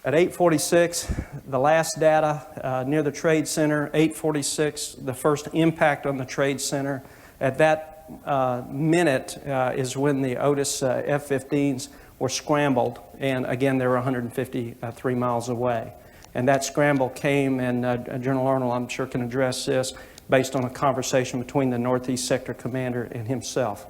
At 8:46, the last data near the Trade Center, 8:46, the first impact on the Trade Center. At that minute is when the Otis F-15s were scrambled, and again, they were 153 miles away. And that scramble came, and General Arnold, I'm sure, can address this, based on a conversation between the Northeast Sector Commander and himself.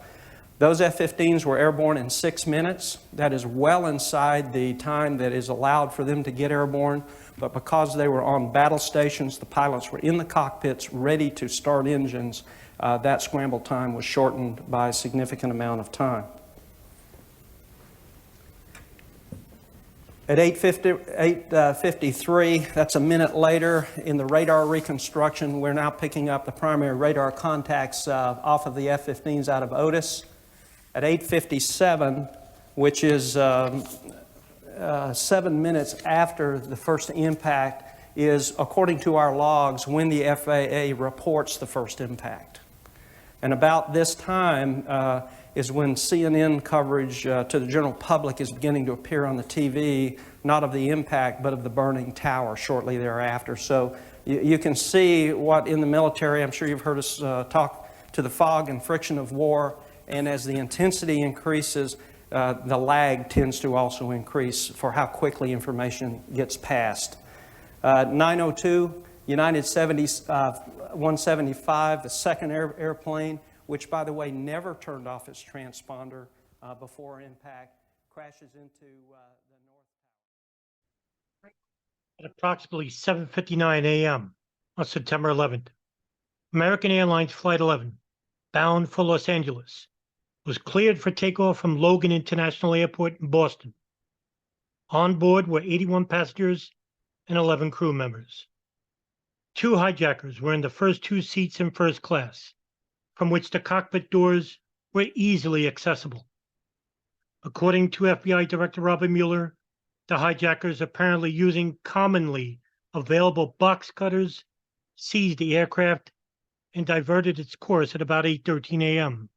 Those F-15s were airborne in 6 minutes. That is well inside the time that is allowed for them to get airborne, but because they were on battle stations, the pilots were in the cockpits ready to start engines, that scramble time was shortened by a significant amount of time. At 8:53, that's a minute later, in the radar reconstruction, we're now picking up the primary radar contacts off of the F-15s out of Otis. At 8:57, which is 7 minutes after the first impact, is, according to our logs, when the FAA reports the first impact. And about this time is when CNN coverage to the general public is beginning to appear on the TV, not of the impact, but of the burning tower shortly thereafter. So you can see what in the military, I'm sure you've heard us talk to the fog and friction of war, and as the intensity increases, the lag tends to also increase for how quickly information gets passed. 9:02, United 175, the second airplane, which, by the way, never turned off its transponder before impact, crashes into the North Tower. At approximately 7:59 a.m. on September 11th, American Airlines Flight 11, bound for Los Angeles, was cleared for takeoff from Logan International Airport in Boston. On board were 81 passengers and 11 crew members. 2 hijackers were in the first 2 seats in first class, from which the cockpit doors were easily accessible. According to FBI Director Mueller, the hijackers, apparently using commonly available box cutters, seized the aircraft and diverted its course at about 8:13 a.m.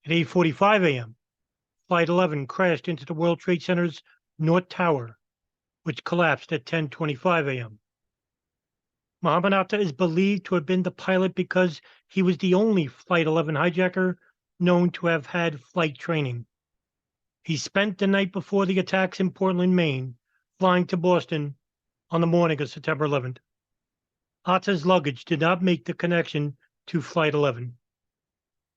At 8:45 a.m., Flight 11 crashed into the World Trade Center's North Tower, which collapsed at 10:25 a.m. Mohammed Atta is believed to have been the pilot because he was the only Flight 11 hijacker known to have had flight training. He spent the night before the attacks in Portland, Maine, flying to Boston on the morning of September 11th. Atta's luggage did not make the connection to Flight 11.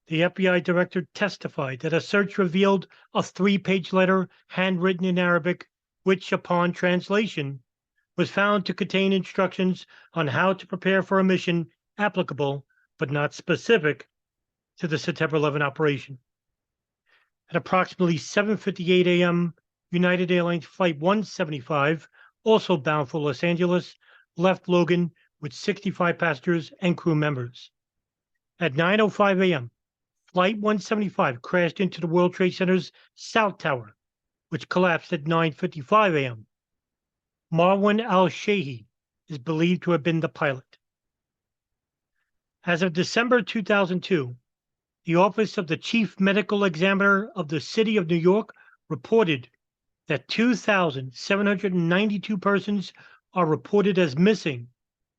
The FBI director testified that a search revealed a 3-page letter handwritten in Arabic, which, upon translation, was found to contain instructions on how to prepare for a mission applicable but not specific to the September 11 operation. At approximately 7:58 a.m., United Airlines Flight 175, also bound for Los Angeles, left Logan with 65 passengers and crew members. At 9:05 a.m., Flight 175 crashed into the World Trade Center's South Tower, which collapsed at 9:55 a.m. Marwan al-Shehi is believed to have been the pilot. As of December 2002, the Office of the Chief Medical Examiner of the City of New York reported that 2,792 persons are reported as missing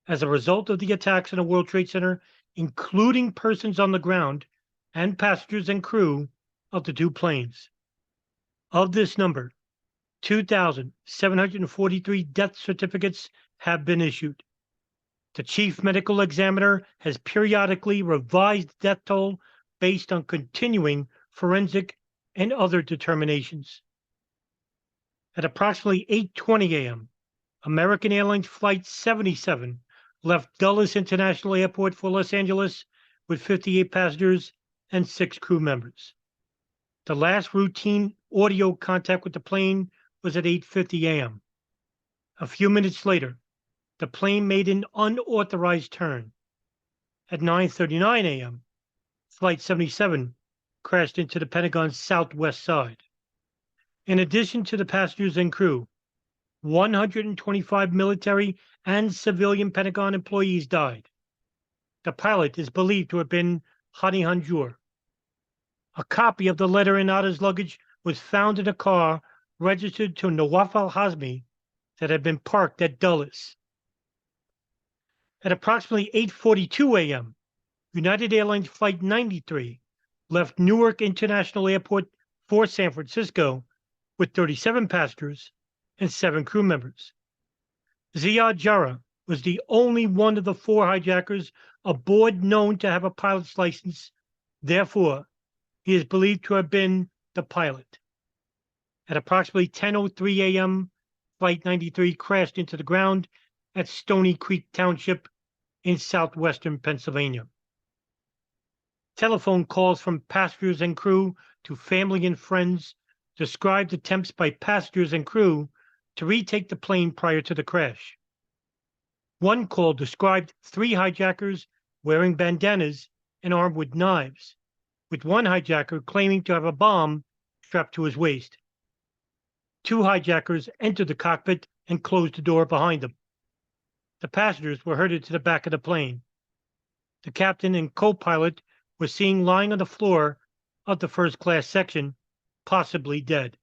as a result of the attacks on the World Trade Center, including persons on the ground and passengers and crew of the 2 planes. Of this number, 2,743 death certificates have been issued. The Chief Medical Examiner has periodically revised the death toll based on continuing forensic and other determinations. At approximately 8:20 a.m., American Airlines Flight 77 left Dulles International Airport for Los Angeles with 58 passengers and 6 crew members. The last routine audio contact with the plane was at 8:50 a.m. A few minutes later, the plane made an unauthorized turn. At 9:39 a.m., Flight 77 crashed into the Pentagon's southwest side. In addition to the passengers and crew, 125 military and civilian Pentagon employees died. The pilot is believed to have been Hani Hanjour. A copy of the letter in Atta's luggage was found in a car registered to Nawaf al-Hazmi that had been parked at Dulles. At approximately 8:42 a.m., United Airlines Flight 93 left Newark International Airport for San Francisco with 37 passengers and 7 crew members. Ziad Jarrah was the only one of the 4 hijackers aboard known to have a pilot's license. Therefore, he is believed to have been the pilot. At approximately 10:03 a.m., Flight 93 crashed into the ground at Stony Creek Township in southwestern Pennsylvania. Telephone calls from passengers and crew to family and friends described attempts by passengers and crew to retake the plane prior to the crash. One call described 3 hijackers wearing bandanas and armed with knives, with one hijacker claiming to have a bomb strapped to his waist. 2 hijackers entered the cockpit and closed the door behind them. The passengers were herded to the back of the plane. The captain and co-pilot were seen lying on the floor of the first-class section, possibly dead.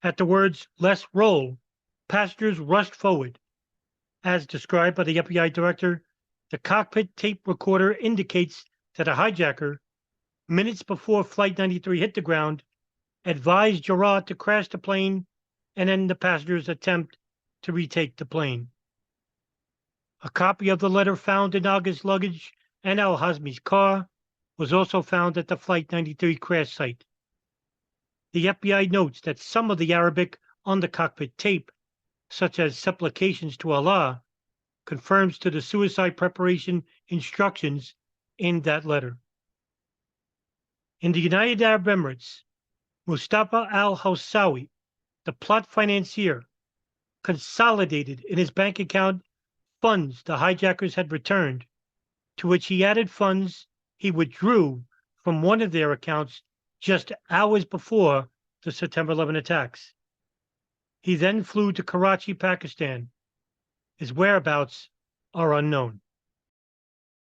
At the words, "Let's roll," passengers rushed forward. As described by the FBI director, the cockpit tape recorder indicates that a hijacker, minutes before Flight 93 hit the ground, advised Jarrah to crash the plane and end the passengers' attempt to retake the plane. A copy of the letter found in Aga's luggage and Al-Hazmi's car was also found at the Flight 93 crash site. The FBI notes that some of the Arabic on the cockpit tape, such as supplications to Allah, confirms to the suicide preparation instructions in that letter. In the United Arab Emirates, Mustafa al-Hawsawi, the plot financier, consolidated in his bank account funds the hijackers had returned, to which he added funds he withdrew from one of their accounts just hours before the September 11 attacks. He then flew to Karachi, Pakistan. His whereabouts are unknown.